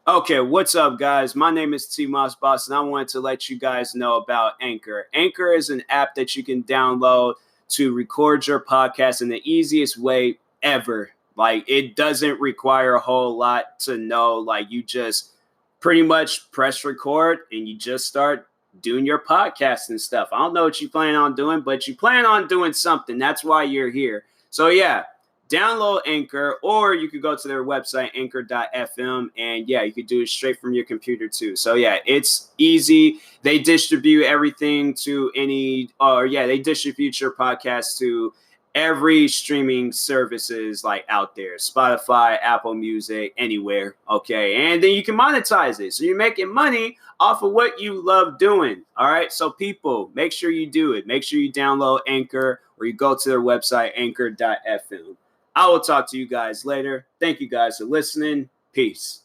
Okay, what's up, guys? My name is TMossBoss, and I wanted to let you guys know about Anchor. Anchor is an app that you can download to record your podcast in the easiest way ever. Like, it doesn't require a whole lot to know. Like, you just pretty much press record and you just start doing your podcast and stuff. I don't know what you plan on doing, but you plan on doing something. That's why you're here. So, yeah, download Anchor, or you could go to their website, anchor.fm, and yeah, you could do it straight from your computer too. So yeah, it's easy. They distribute everything to they distribute your podcast to every streaming services like out there, Spotify, Apple Music, anywhere. Okay, and then you can monetize it, so you're making money off of what you love doing. All right, so people, make sure you do it. Make sure you download Anchor, or you go to their website, anchor.fm. I will talk to you guys later. Thank you guys for listening. Peace.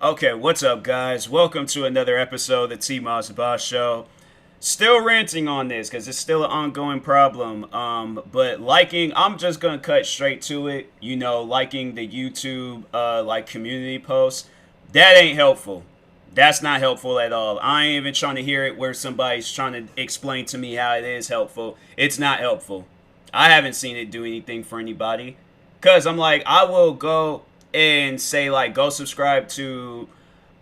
Okay, what's up, guys? Welcome to another episode of the TMossBoss Show. Still ranting on this because it's still an ongoing problem. But I'm just gonna cut straight to it. Liking the YouTube community posts, that ain't helpful. That's not helpful at all. I ain't even trying to hear it where somebody's trying to explain to me how it is helpful. It's not helpful. I haven't seen it do anything for anybody. Cause I will go and say go subscribe to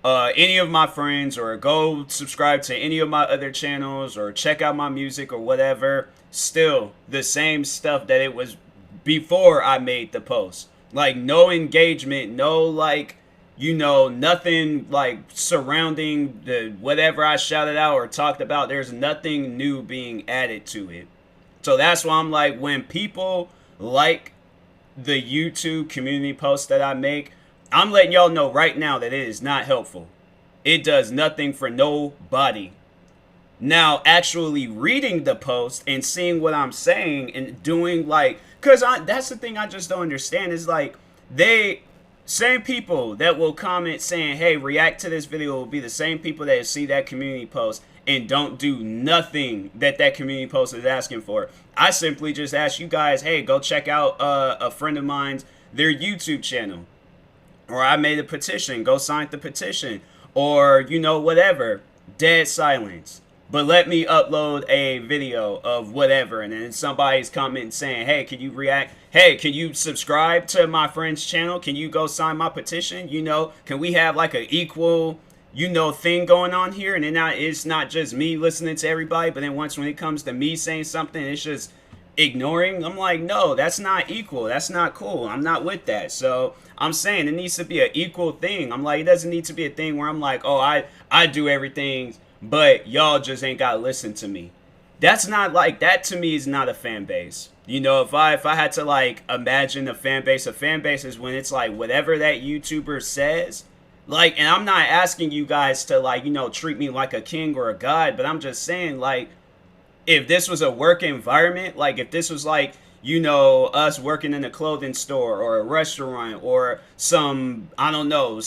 any of my friends, or go subscribe to any of my other channels, or check out my music or whatever. Still the same stuff that it was before I made the post. No engagement, no nothing surrounding the whatever I shouted out or talked about. There's nothing new being added to it. So that's why I'm when people like the YouTube community posts that I make, I'm letting y'all know right now that it is not helpful. It does nothing for nobody. Now, actually reading the post and seeing what I'm saying and doing that's the thing I just don't understand is same people that will comment saying, hey, react to this video will be the same people that see that community post and don't do nothing that community post is asking for. I simply just ask you guys, hey, go check out a friend of mine's, their YouTube channel. Or I made a petition, go sign the petition. Or, whatever. Dead silence. But let me upload a video of whatever. And then somebody's commenting saying, hey, can you react? Hey, can you subscribe to my friend's channel? Can you go sign my petition? Can we have an equal thing going on here? And then it's not just me listening to everybody, but then when it comes to me saying something, it's just ignoring. I'm no, that's not equal. That's not cool. I'm not with that. So I'm saying it needs to be an equal thing. it doesn't need to be a thing where I'm oh, I do everything, but y'all just ain't gotta listen to me. That's not that to me is not a fan base. If I had to imagine a fan base is when it's whatever that YouTuber says. And I'm not asking you guys to treat me like a king or a god, but I'm just saying if this was a work environment, if this was us working in a clothing store or a restaurant or some, I don't know,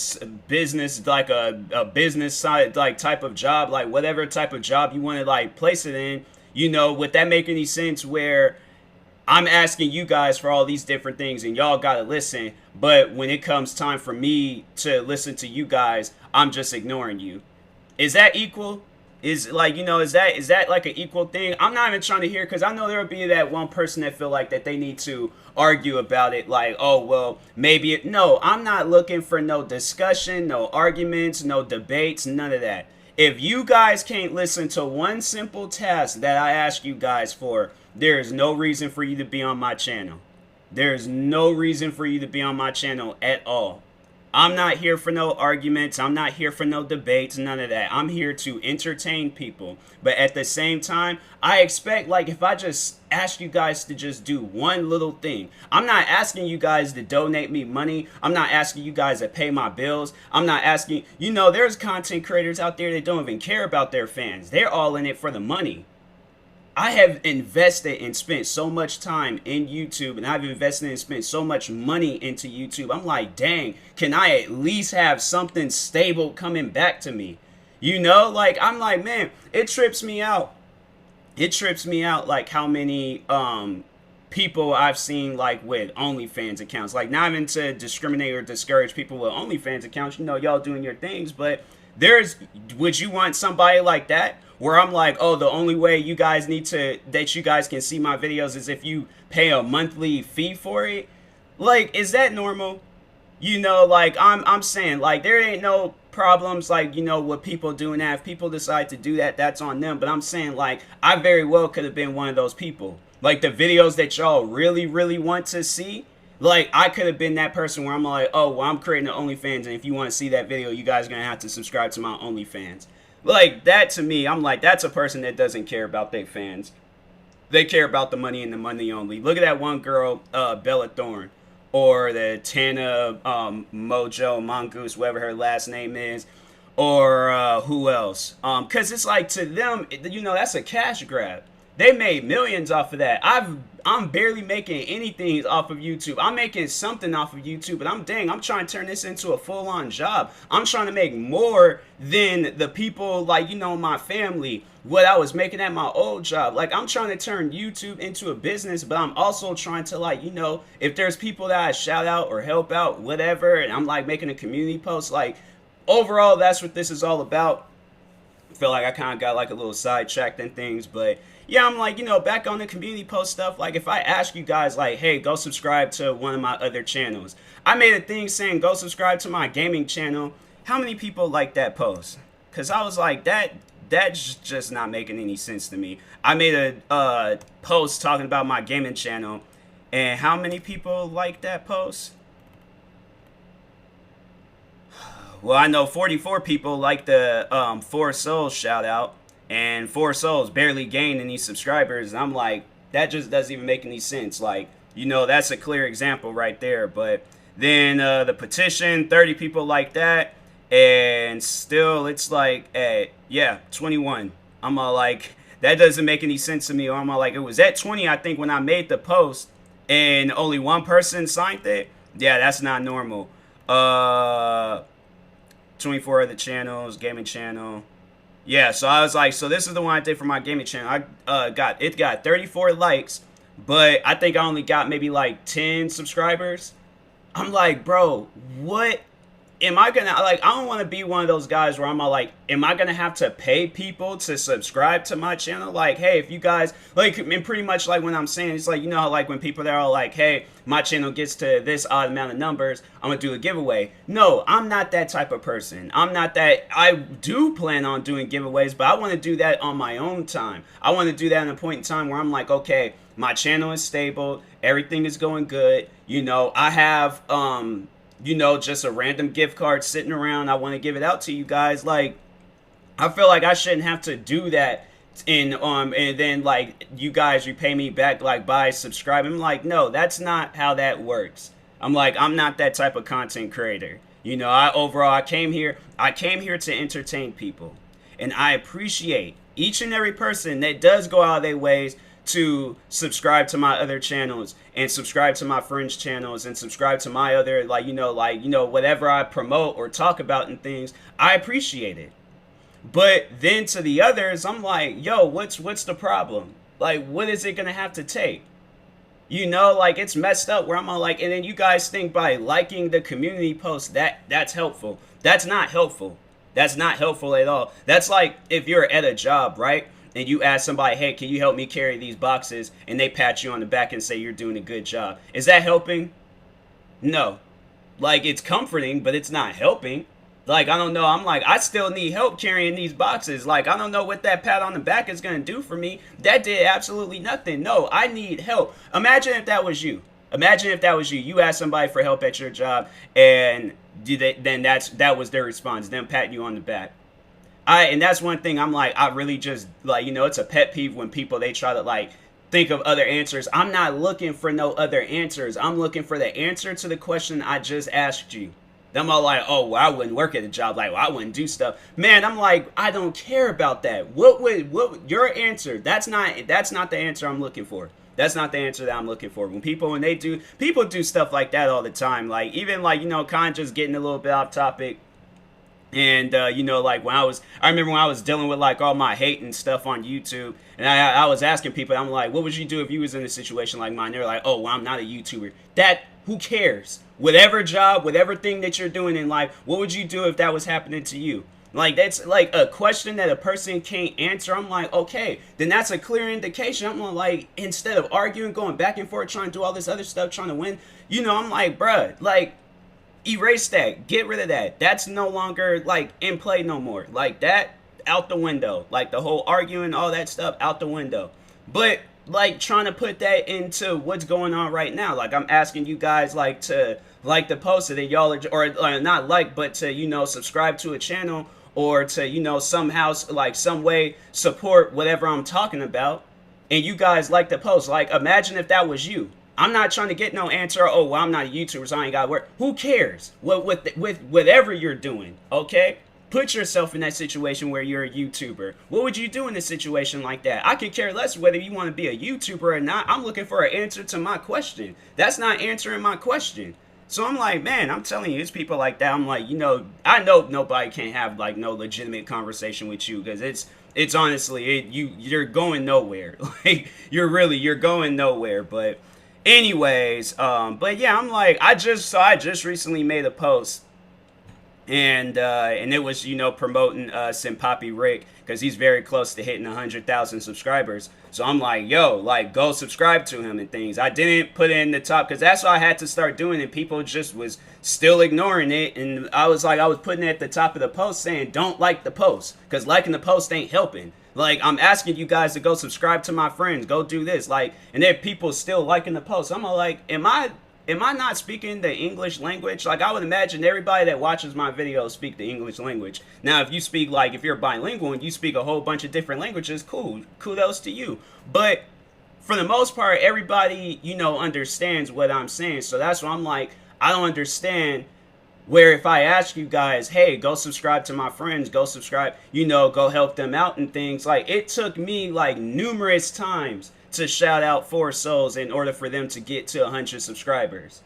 business, a business side, type of job, whatever type of job you want to place it in, would that make any sense where I'm asking you guys for all these different things and y'all gotta listen, but when it comes time for me to listen to you guys, I'm just ignoring you? Is that equal? Is is that an equal thing? I'm not even trying to hear, because I know there will be that one person that feel that they need to argue about it, oh, well, maybe no, I'm not looking for no discussion, no arguments, no debates, none of that. If you guys can't listen to one simple task that I ask you guys for, there is no reason for you to be on my channel. There is no reason for you to be on my channel at all. I'm not here for no arguments. I'm not here for no debates, none of that. I'm here to entertain people. But at the same time, I expect, if I just ask you guys to just do one little thing. I'm not asking you guys to donate me money. I'm not asking you guys to pay my bills. I'm not asking, there's content creators out there that don't even care about their fans. They're all in it for the money. I have invested and spent so much time in YouTube, and I've invested and spent so much money into YouTube. I'm dang, can I at least have something stable coming back to me? You know, like, I'm like, man, it trips me out. It trips me out, like, how many people I've seen, like, with OnlyFans accounts. Like, not even to discriminate or discourage people with OnlyFans accounts. You know, y'all doing your things, but would you want somebody like that? Where I'm like, oh, the only way you guys that you guys can see my videos is if you pay a monthly fee for it? Like, is that normal? You know, like, I'm saying, like, there ain't no problems, like, you know, with people doing that. If people decide to do that, that's on them. But I'm saying, like, I very well could have been one of those people. Like, the videos that y'all really, really want to see, like, I could have been that person where I'm like, oh, well, I'm creating an OnlyFans, and if you want to see that video, you guys are going to have to subscribe to my OnlyFans. Like, that to me, I'm like, that's a person that doesn't care about their fans. They care about the money and the money only. Look at that one girl, Bella Thorne. Or the Tana Mojo Mongoose, whatever her last name is. Or who else? Because it's like, to them, you know, that's a cash grab. They made millions off of that. I'm barely making anything off of YouTube. I'm making something off of YouTube, but I'm trying to turn this into a full-on job. I'm trying to make more than the people, like, you know, my family, what I was making at my old job. Like, I'm trying to turn YouTube into a business, but I'm also trying to, like, you know, if there's people that I shout out or help out, whatever, and I'm, like, making a community post, like, overall, that's what this is all about. I feel like I kind of got, like, a little sidetracked and things, but yeah, I'm like, you know, back on the community post stuff, like, if I ask you guys, like, hey, go subscribe to one of my other channels. I made a thing saying, go subscribe to my gaming channel. How many people like that post? Because I was like, that's just not making any sense to me. I made a post talking about my gaming channel, and how many people like that post? Well, I know 44 people like the 4 Souls shout out. And 4 Souls barely gained any subscribers. And I'm like, that just doesn't even make any sense. Like, you know, that's a clear example right there. But then the petition, 30 people like that. And still, it's like, yeah, 21. I'm all like, that doesn't make any sense to me. Or I'm all like, it was at 20, I think, when I made the post. And only one person signed it. Yeah, that's not normal. 24 other channels, gaming channel. Yeah, so I was like, so this is the one I did for my gaming channel. I got 34 likes, but I think I only got maybe like 10 subscribers. I'm like, bro, what am I gonna, like, I don't want to be one of those guys where I'm all like, am I gonna have to pay people to subscribe to my channel? Like, hey, if you guys, like, and pretty much like when I'm saying, it's like, you know how, like, when people are all like, hey, my channel gets to this odd amount of numbers, I'm gonna do a giveaway. No, I'm not that type of person. I'm not that. I do plan on doing giveaways, but I want to do that on my own time. I want to do that in a point in time where I'm like, okay, my channel is stable, everything is going good, you know, I have you know, just a random gift card sitting around, I want to give it out to you guys. Like, I feel like I shouldn't have to do that and then, like, you guys repay me back, like, by subscribing. I'm like, no, that's not how that works. I'm like, I'm not that type of content creator. You know, I came here to entertain people, and I appreciate each and every person that does go out of their ways to subscribe to my other channels and subscribe to my friends' channels and subscribe to my other, like, you know, whatever I promote or talk about and things. I appreciate it. But then to the others, I'm like, yo, what's the problem? Like, what is it gonna have to take? You know, like, it's messed up where I'm all like, and then you guys think by liking the community post that's helpful. That's not helpful. That's not helpful at all. That's like if you're at a job, right? And you ask somebody, hey, can you help me carry these boxes? And they pat you on the back and say you're doing a good job. Is that helping? No. Like, it's comforting, but it's not helping. Like, I don't know. I'm like, I still need help carrying these boxes. Like, I don't know what that pat on the back is going to do for me. That did absolutely nothing. No, I need help. Imagine if that was you. Imagine if that was you. You asked somebody for help at your job, and then that was their response, them patting you on the back. And that's one thing I'm like, I really just, like, you know, it's a pet peeve when people, they try to, like, think of other answers. I'm not looking for no other answers. I'm looking for the answer to the question I just asked you. I'm all like, oh, well, I wouldn't work at a job. Like, well, I wouldn't do stuff. Man, I'm like, I don't care about that. What your answer? That's not the answer I'm looking for. That's not the answer that I'm looking for. People do stuff like that all the time. Like, even, like, you know, kind of just getting a little bit off topic. And you know, like I remember when I was dealing with like all my hate and stuff on YouTube, and I was asking people, I'm like, what would you do if you was in a situation like mine? They're like, oh, well, I'm not a YouTuber. That, who cares? Whatever job, whatever thing that you're doing in life, what would you do if that was happening to you? Like, that's like a question that a person can't answer. I'm like, okay, then that's a clear indication. I'm like, instead of arguing, going back and forth, trying to do all this other stuff, trying to win, you know, I'm like, bruh, like, erase that, get rid of that. That's no longer like in play no more. Like, that out the window. Like, the whole arguing, all that stuff out the window. But like, trying to put that into what's going on right now, like, I'm asking you guys like to like the post that y'all are, or not like, but to, you know, subscribe to a channel, or to, you know, somehow, like, some way support whatever I'm talking about, and you guys like the post. Like, imagine if that was you. I'm not trying to get no answer. Oh, well, I'm not a YouTuber, so I ain't got to work. Who cares? With whatever you're doing, okay? Put yourself in that situation where you're a YouTuber. What would you do in a situation like that? I could care less whether you want to be a YouTuber or not. I'm looking for an answer to my question. That's not answering my question. So I'm like, man, I'm telling you, it's people like that. I'm like, you know, I know nobody can have like no legitimate conversation with you, because it's honestly, you're going nowhere. Like, you're going nowhere. But anyways, but yeah, I'm like, I just recently made a post, and it was, you know, promoting Poppy Rick, because he's very close to hitting 100,000 subscribers. So I'm like, yo, like, go subscribe to him and things. I didn't put it in the top, because that's what I had to start doing, and people just was still ignoring it. And I was putting it at the top of the post saying, don't like the post, because liking the post ain't helping. Like, I'm asking you guys to go subscribe to my friends, go do this, like, and then people still liking the post. I'm all like, am I not speaking the English language? Like, I would imagine everybody that watches my videos speak the English language. Now, if you speak, like, if you're bilingual and you speak a whole bunch of different languages, cool, kudos to you. But for the most part, everybody, you know, understands what I'm saying. So that's why I'm like, I don't understand where if I ask you guys, hey, go subscribe to my friends, go subscribe, you know, go help them out and things. Like, it took me, like, numerous times to shout out 4 souls in order for them to get to 100 subscribers.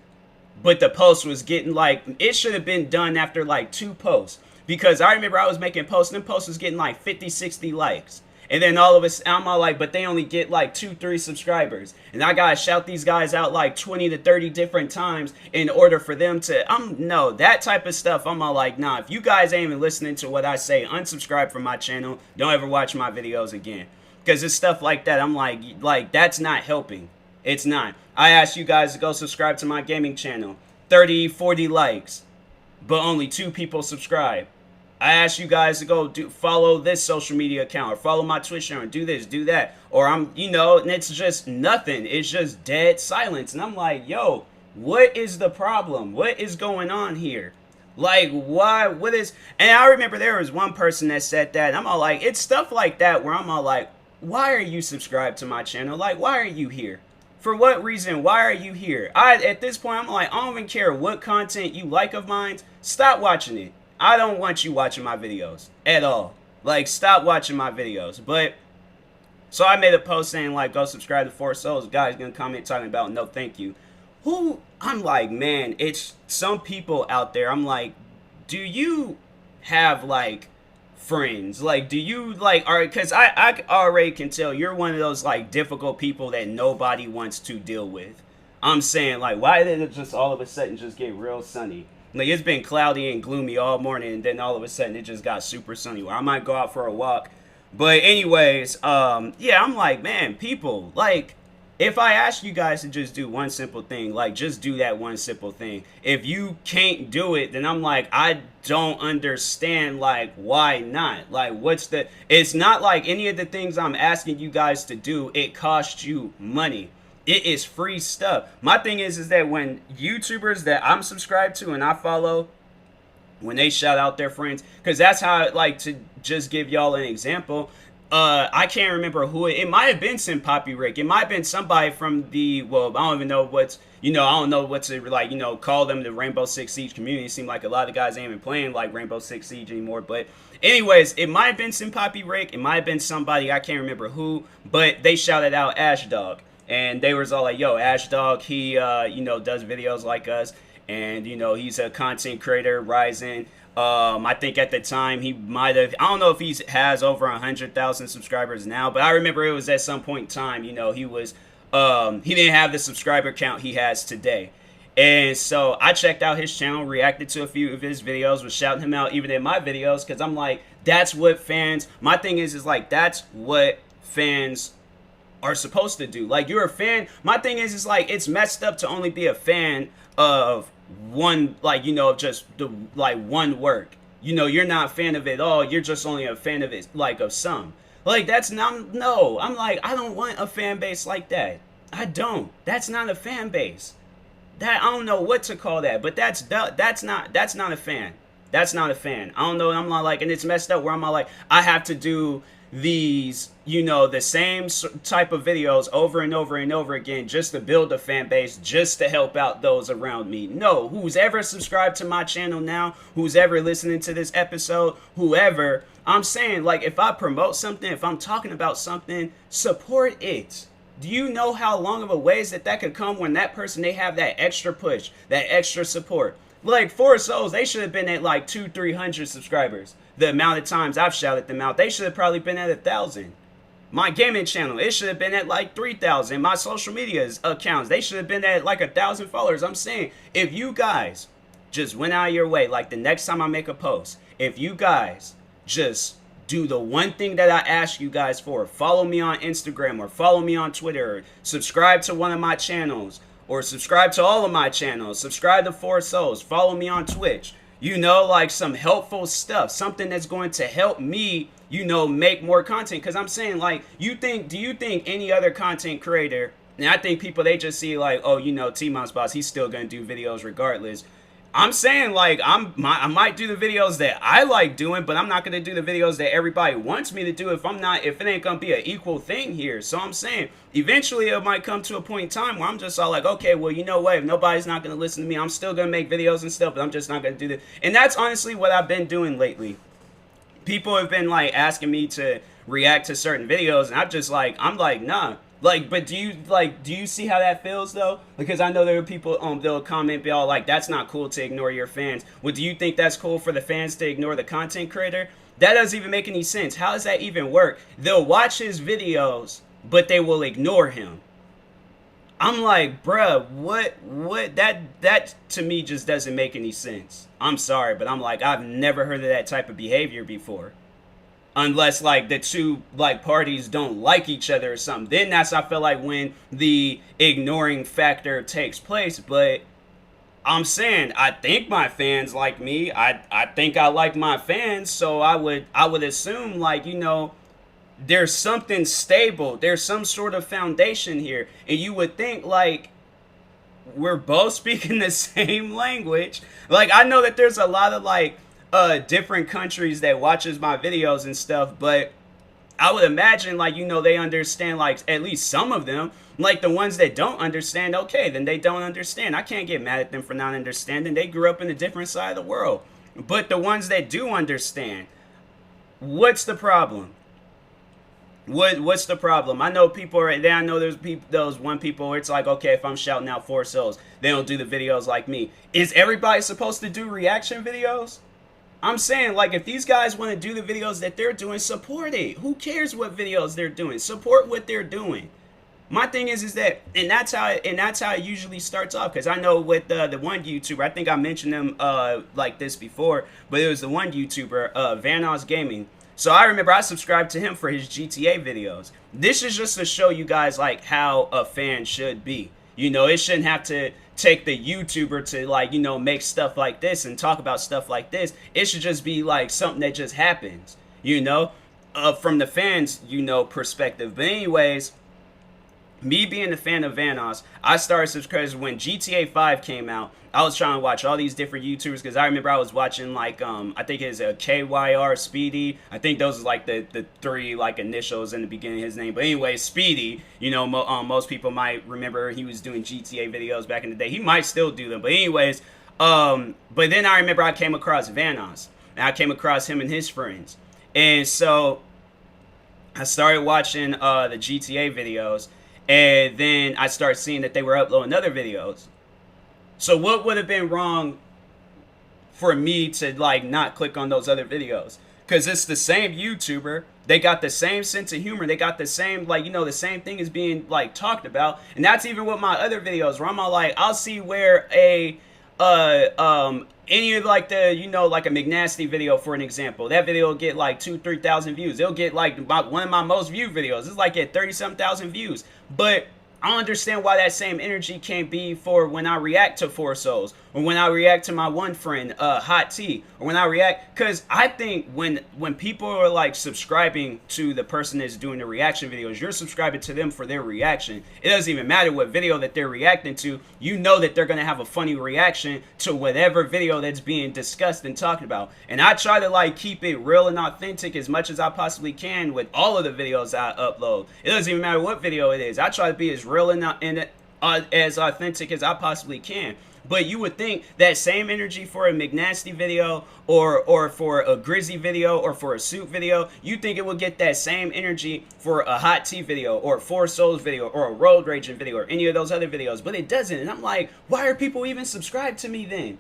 But the post was getting, like, it should have been done after like 2 posts, because I remember I was making posts, and them posts was getting like 50, 60 likes. And then all of us, I'm all like, but they only get like 2, 3 subscribers. And I gotta shout these guys out like 20 to 30 different times in order for them to, no, that type of stuff. I'm all like, nah, if you guys ain't even listening to what I say, unsubscribe from my channel. Don't ever watch my videos again. Because it's stuff like that. I'm like, that's not helping. It's not. I asked you guys to go subscribe to my gaming channel. 30, 40 likes. But only 2 people subscribe. I asked you guys to go follow this social media account, or follow my Twitch channel, do this, do that. Or I'm, you know, and it's just nothing. It's just dead silence. And I'm like, yo, what is the problem? What is going on here? Like, why, what is, and I remember there was one person that said that, and I'm all like, it's stuff like that where I'm all like, why are you subscribed to my channel? Like, why are you here? For what reason? Why are you here? At this point, I'm like, I don't even care what content you like of mine. Stop watching it. I don't want you watching my videos at all. Like, stop watching my videos. But, so I made a post saying, like, go subscribe to 4 souls. Guys gonna comment talking about no thank you. I'm like, man, it's some people out there. I'm like, do you have, like, friends? Like, do you, like, because I already can tell you're one of those, like, difficult people that nobody wants to deal with. I'm saying, like, why did it just all of a sudden just get real sunny? Like, it's been cloudy and gloomy all morning, and then all of a sudden it just got super sunny. Where I might go out for a walk. But anyways, yeah, I'm like, man, people, like, if I ask you guys to just do one simple thing, like, just do that one simple thing. If you can't do it, then I'm like, I don't understand, like, why not? Like, it's not like any of the things I'm asking you guys to do, it costs you money. It is free stuff. My thing is that when YouTubers that I'm subscribed to and I follow, when they shout out their friends, because that's how I like to just give y'all an example. I can't remember who it might have been Poppy Rick. It might have been somebody from the, well, I don't even know what's, you know, I don't know what to, like, you know, call them the Rainbow Six Siege community. It seemed like a lot of guys ain't even playing like Rainbow Six Siege anymore. But anyways, it might have been Poppy Rick. It might have been somebody, I can't remember who, but they shouted out Ash Dog. And they was all like, yo, Ash Dog, he, you know, does videos like us. And, you know, he's a content creator, rising. I think at the time he might have, I don't know if he has over 100,000 subscribers now, but I remember it was at some point in time, you know, he was, he didn't have the subscriber count he has today. And so I checked out his channel, reacted to a few of his videos, was shouting him out even in my videos, because I'm like, that's what fans, my thing is like, that's what fans are supposed to do. Like, you're a fan. My thing is like, it's messed up to only be a fan of one, like, you know, just the, like, one work. You know, you're not a fan of it all. You're just only a fan of it, like, of some. Like, that's not, no. I'm like, I don't want a fan base like that. I don't. That's not a fan base. That, I don't know what to call that, but that's not a fan. That's not a fan. I don't know. I'm not like, and it's messed up where I'm not like, I have to do these, you know, the same type of videos over and over and over again just to build a fan base, just to help out those around me. No, who's ever subscribed to my channel now, who's ever listening to this episode, whoever, I'm saying, like, if I promote something, if I'm talking about something, support it. Do you know how long of a ways that could come when that person, they have that extra push, that extra support? Like, 4Souls, they should have been at like 200-300 subscribers. The amount of times I've shouted them out, they should have probably been at 1,000. My gaming channel, it should have been at like 3,000. My social media accounts, they should have been at like 1,000 followers. I'm saying, if you guys just went out of your way, like the next time I make a post, if you guys just do the one thing that I ask you guys for, follow me on Instagram or follow me on Twitter, or subscribe to one of my channels, or subscribe to all of my channels, subscribe to 4Souls, follow me on Twitch. You know, like some helpful stuff, something that's going to help me, you know, make more content. Because I'm saying, like, do you think any other content creator, and I think people, they just see like, oh, you know, TMossBoss, he's still going to do videos regardless. I'm saying, like, I might do the videos that I like doing, but I'm not going to do the videos that everybody wants me to do if it ain't going to be an equal thing here. So I'm saying, eventually it might come to a point in time where I'm just all like, okay, well, you know what, if nobody's not going to listen to me, I'm still going to make videos and stuff, but I'm just not going to do that. And that's honestly what I've been doing lately. People have been, like, asking me to react to certain videos, and I'm like, nah. Like, but do you see how that feels, though? Because I know there are people, they'll comment, be all like, that's not cool to ignore your fans. Well, do you think that's cool for the fans to ignore the content creator? That doesn't even make any sense. How does that even work? They'll watch his videos, but they will ignore him. I'm like, bruh, what, that to me just doesn't make any sense. I'm sorry, but I'm like, I've never heard of that type of behavior before. Unless, like, the two, like, parties don't like each other or something. Then that's, I feel like, when the ignoring factor takes place. But I'm saying, I think my fans like me. I think I like my fans. So I would assume, like, you know, there's something stable. There's some sort of foundation here. And you would think, like, we're both speaking the same language. Like, I know that there's a lot of, like, different countries that watches my videos and stuff, but I would imagine, like, you know, they understand, like, at least some of them. Like, the ones that don't understand, okay, then they don't understand. I can't get mad at them for not understanding. They grew up in a different side of the world. But the ones that do understand, what's the problem? What's the problem? I know people are there. I know there's those one people where it's like, okay, if I'm shouting out 4Souls, they don't do the videos like me. Is everybody supposed to do reaction videos? I'm saying, like, if these guys want to do the videos that they're doing, support it. Who cares what videos they're doing? Support what they're doing. My thing is that, and that's how it usually starts off. Because I know with the one YouTuber, I think I mentioned him like this before, but it was the one YouTuber, Vanos Gaming. So I remember I subscribed to him for his GTA videos. This is just to show you guys, like, how a fan should be. You know, it shouldn't have to take the YouTuber to, like, you know, make stuff like this and talk about stuff like this. It should just be, like, something that just happens, you know, from the fans, you know, perspective. But anyways, me being a fan of Vanos, I started subscribing when GTA 5 came out. I was trying to watch all these different YouTubers because I remember I was watching, like, I think it's a KYR Speedy. I think those are like the three, like, initials in the beginning of his name. But anyway, Speedy, you know, most people might remember he was doing GTA videos back in the day. He might still do them. But anyways, but then I remember I came across Vanos. And I came across him and his friends. And so I started watching the GTA videos. And then I started seeing that they were uploading other videos. So what would have been wrong for me to like not click on those other videos. Because it's the same YouTuber. They got the same sense of humor. They got the same, like, you know, the same thing is being, like, talked about. And that's even with my other videos where I'm all like, I'll see where any of, like, the, you know, like a McNasty video, for an example. That video will get, like, 2,000-3,000 views. It'll get, like, one of my most viewed videos. It's, like, at 30-something thousand views. But I don't understand why that same energy can't be for when I react to Four Souls, or when I react to my one friend, Hot T, or when I react, because I think when people are like subscribing to the person that's doing the reaction videos, you're subscribing to them for their reaction. It doesn't even matter what video that they're reacting to. You know that they're going to have a funny reaction to whatever video that's being discussed and talked about. And I try to like keep it real and authentic as much as I possibly can with all of the videos I upload. It doesn't even matter what video it is. I try to be as real and as authentic as I possibly can. But you would think that same energy for a McNasty video or for a Grizzy video or for a Soup video, you think it would get that same energy for a Hot Tea video or a Four Souls video or a Road Raging video or any of those other videos. But it doesn't. And I'm like, why are people even subscribed to me then?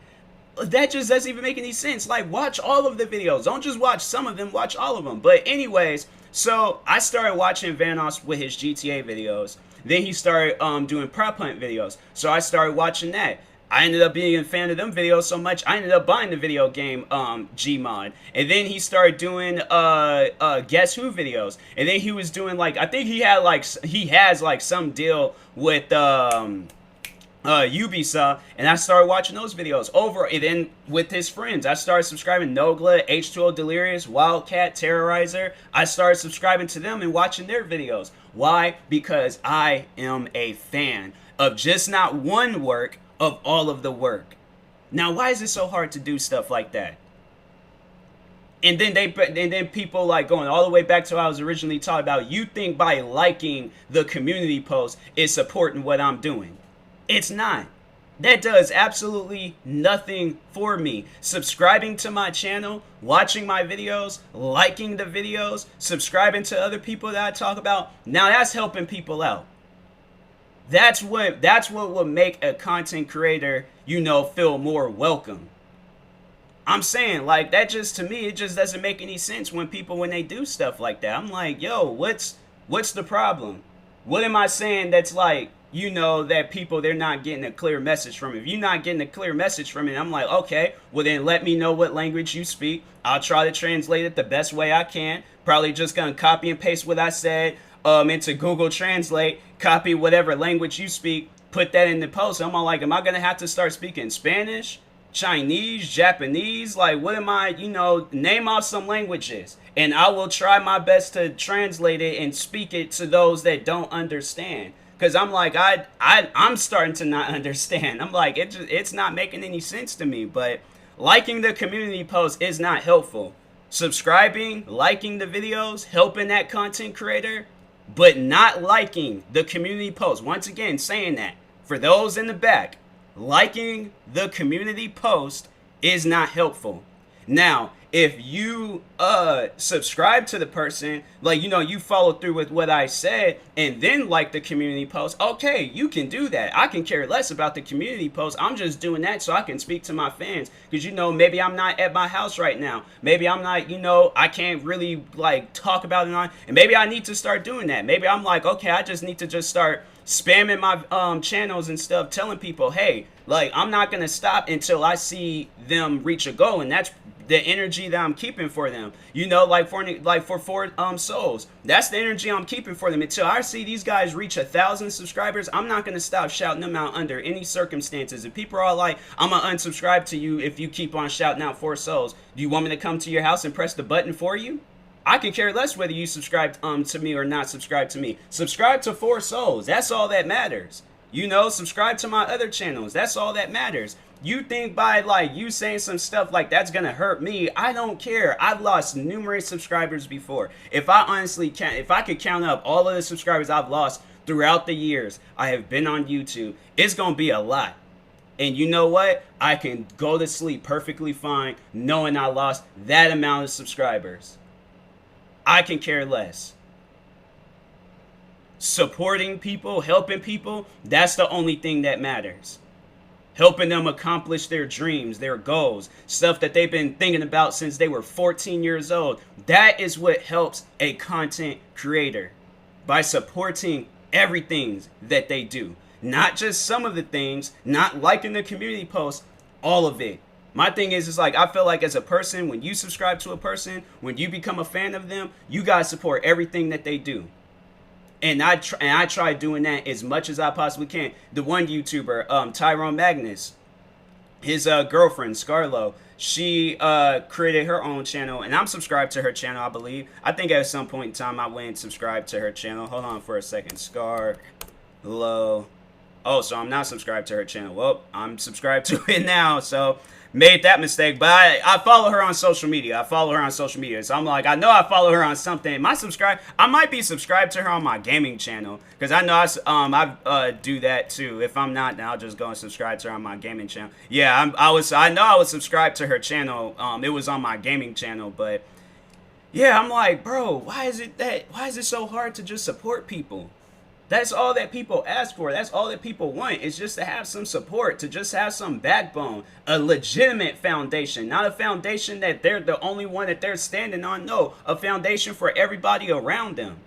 That just doesn't even make any sense. Like, watch all of the videos. Don't just watch some of them, watch all of them. But anyways, so I started watching Vanoss with his GTA videos. Then he started doing prop hunt videos. So I started watching that. I ended up being a fan of them videos so much, I ended up buying the video game Gmod. And then he started doing Guess Who videos. And then he was doing like, I think he has like some deal with Ubisoft, and I started watching those videos over. And then with his friends, I started subscribing Nogla, H2O Delirious, Wildcat, Terrorizer. I started subscribing to them and watching their videos. Why? Because I am a fan of just not one work, of all of the work. Now, why is it so hard to do stuff like that? And then people like going all the way back to what I was originally talking about. You think by liking the community post is supporting what I'm doing. It's not. That does absolutely nothing for me. Subscribing to my channel, watching my videos, liking the videos, subscribing to other people that I talk about, now that's helping people out. That's what would make a content creator, you know, feel more welcome. I'm saying, like, that just, to me, it just doesn't make any sense when they do stuff like that. I'm like, yo, what's the problem? What am I saying that's like, you know, that people, they're not getting a clear message from it? If you're not getting a clear message from it, I'm like, okay, well then let me know what language you speak. I'll try to translate it the best way I can. Probably just gonna copy and paste what I said into Google Translate, copy whatever language you speak, put that in the post. I'm all like, am I gonna have to start speaking Spanish, Chinese, Japanese? Like, what am I, you know, name off some languages, and I will try my best to translate it and speak it to those that don't understand. Because I'm like, I'm starting to not understand. I'm like, it's not making any sense to me. But liking the community post is not helpful. Subscribing, liking the videos, helping that content creator, but not liking the community post. Once again, saying that for those in the back, liking the community post is not helpful. Now, if you subscribe to the person, like, you know, you follow through with what I said and then like the community post, okay, you can do that. I can care less about the community post. I'm just doing that so I can speak to my fans, because, you know, maybe I'm not at my house right now. Maybe I'm not, you know, I can't really like talk about it on, and maybe I need to start doing that. Maybe I'm like, okay, I just need to just start spamming my channels and stuff, telling people, hey, like, I'm not gonna stop until I see them reach a goal. And that's the energy that I'm keeping for them. You know, like for Four Souls, that's the energy I'm keeping for them. Until I see these guys reach 1,000 subscribers, I'm not gonna stop shouting them out under any circumstances. If people are like, I'm gonna unsubscribe to you if you keep on shouting out Four Souls, do you want me to come to your house and press the button for you? I can care less whether you subscribe to me or not subscribe to me. Subscribe to Four Souls. That's all that matters. You know, subscribe to my other channels. That's all that matters. You think by like you saying some stuff like that's gonna hurt me? I don't care. I've lost numerous subscribers before. If I could count up all of the subscribers I've lost throughout the years I have been on YouTube, it's gonna be a lot. And you know what? I can go to sleep perfectly fine knowing I lost that amount of subscribers. I can care less. Supporting people, helping people, that's the only thing that matters. helping them accomplish their dreams, their goals, stuff that they've been thinking about since they were 14 years old. That is what helps a content creator, by supporting everything that they do. Not just some of the things, not liking the community posts, all of it. My thing is like, I feel like as a person, when you subscribe to a person, when you become a fan of them, you guys support everything that they do. And I try doing that as much as I possibly can. The one YouTuber, Tyrone Magnus, his girlfriend, Scarlo, she created her own channel, and I'm subscribed to her channel, I believe. I think at some point in time I went and subscribed to her channel. Hold on for a second. Scarlo. Oh, so I'm not subscribed to her channel. Well, I'm subscribed to it now, so made that mistake. But I follow her on social media. So I'm like, I know I follow her on something. I might be subscribed to her on my gaming channel, because I know I do that too. If I'm not, then I'll just go and subscribe to her on my gaming channel. Yeah, I know I was subscribed to her channel. It was on my gaming channel, but yeah, I'm like, bro, why is it so hard to just support people? That's all that people ask for. That's all that people want, is just to have some support, to just have some backbone, a legitimate foundation, not a foundation that they're the only one that they're standing on. No, a foundation for everybody around them.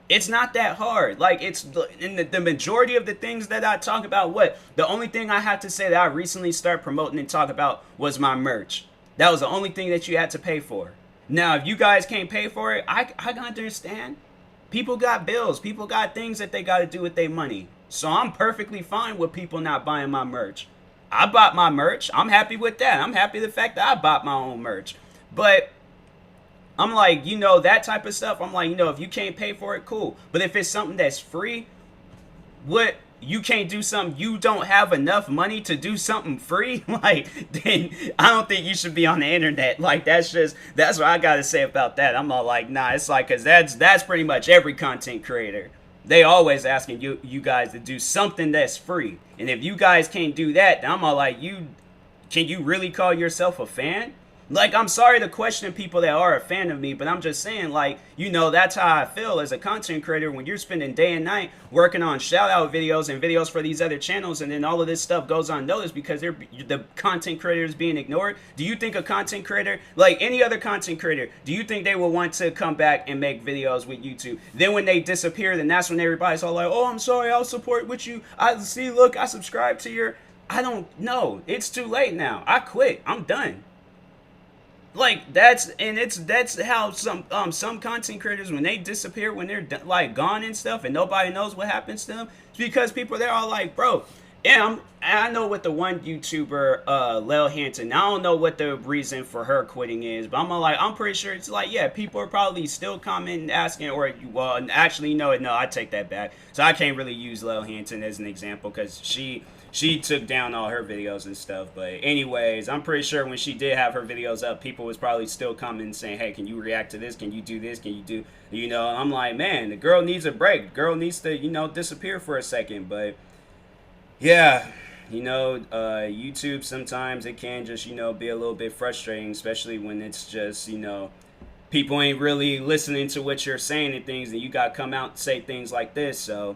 It's not that hard. Like, it's in the majority of the things that I talk about. The only thing I have to say that I recently started promoting and talk about was my merch. That was the only thing that you had to pay for. Now, if you guys can't pay for it, I understand. People got bills. People got things that they got to do with their money. So I'm perfectly fine with people not buying my merch. I bought my merch. I'm happy with that. I'm happy the fact that I bought my own merch. But I'm like, that type of stuff, I'm like, if you can't pay for it, cool. But if it's something that's free, you can't do something, you don't have enough money to do something free, like, then I don't think you should be on the internet. Like, that's what I gotta say about that. I'm all like, nah, it's like, because that's pretty much every content creator. They always asking you guys to do something that's free. And if you guys can't do that, then I'm all like, can you really call yourself a fan? Like, I'm sorry to question people that are a fan of me, but I'm just saying, like, that's how I feel as a content creator when you're spending day and night working on shout-out videos and videos for these other channels, and then all of this stuff goes unnoticed because the content creator is being ignored. Do you think a content creator, like any other content creator, do you think they will want to come back and make videos with YouTube? Then when they disappear, then that's when everybody's all like, oh, I'm sorry, I'll support with you. I subscribe to your... I don't know. It's too late now. I quit. I'm done. Like, that's how some content creators, when they disappear, when they're like gone and stuff, and nobody knows what happens to them, it's because people, they're all like, bro. And I know what the one YouTuber, Lil Hanton, I don't know what the reason for her quitting is, but I'm pretty sure it's like, yeah, people are probably still commenting, asking, or, well, actually, no, I take that back. So I can't really use Lil Hanton as an example, because she took down all her videos and stuff. But anyways, I'm pretty sure when she did have her videos up, people was probably still coming saying, hey, can you react to this? Can you do this? Can you do, I'm like, man, the girl needs a break. The girl needs to, disappear for a second. But yeah, YouTube, sometimes it can just, be a little bit frustrating, especially when it's just, people ain't really listening to what you're saying and things, and you got to come out and say things like this. So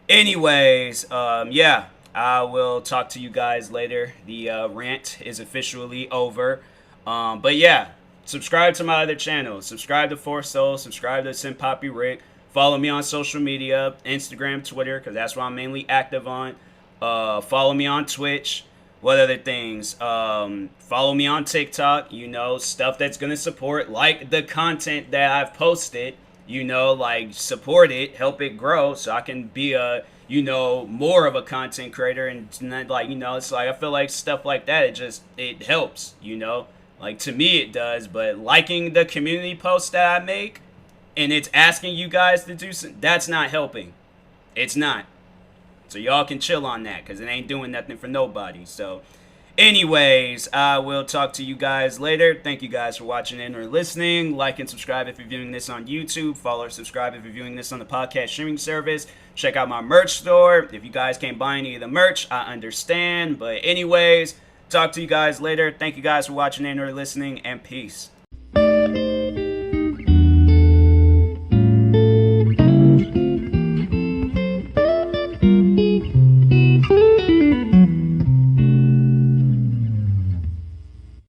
anyways, yeah. I will talk to you guys later. The rant is officially over. But yeah, subscribe to my other channels. Subscribe to Four Souls. Subscribe to Senpapi Rick. Follow me on social media, Instagram, Twitter, because that's what I'm mainly active on. Follow me on Twitch. What other things? Follow me on TikTok. Stuff that's going to support, like the content that I've posted. Like, support it, help it grow so I can be a... more of a content creator, and like, it's like, I feel like stuff like that, it helps, like, to me it does. But liking the community posts that I make, and it's asking you guys to do something, that's not helping. It's not. So y'all can chill on that, because it ain't doing nothing for nobody. So anyways, I will talk to you guys later. Thank you guys for watching and or listening. Like and subscribe if you're viewing this on YouTube. Follow or subscribe if you're viewing this on the podcast streaming service. Check out my merch store. If you guys can't buy any of the merch, I understand. But anyways, talk to you guys later. Thank you guys for watching and or listening, and peace.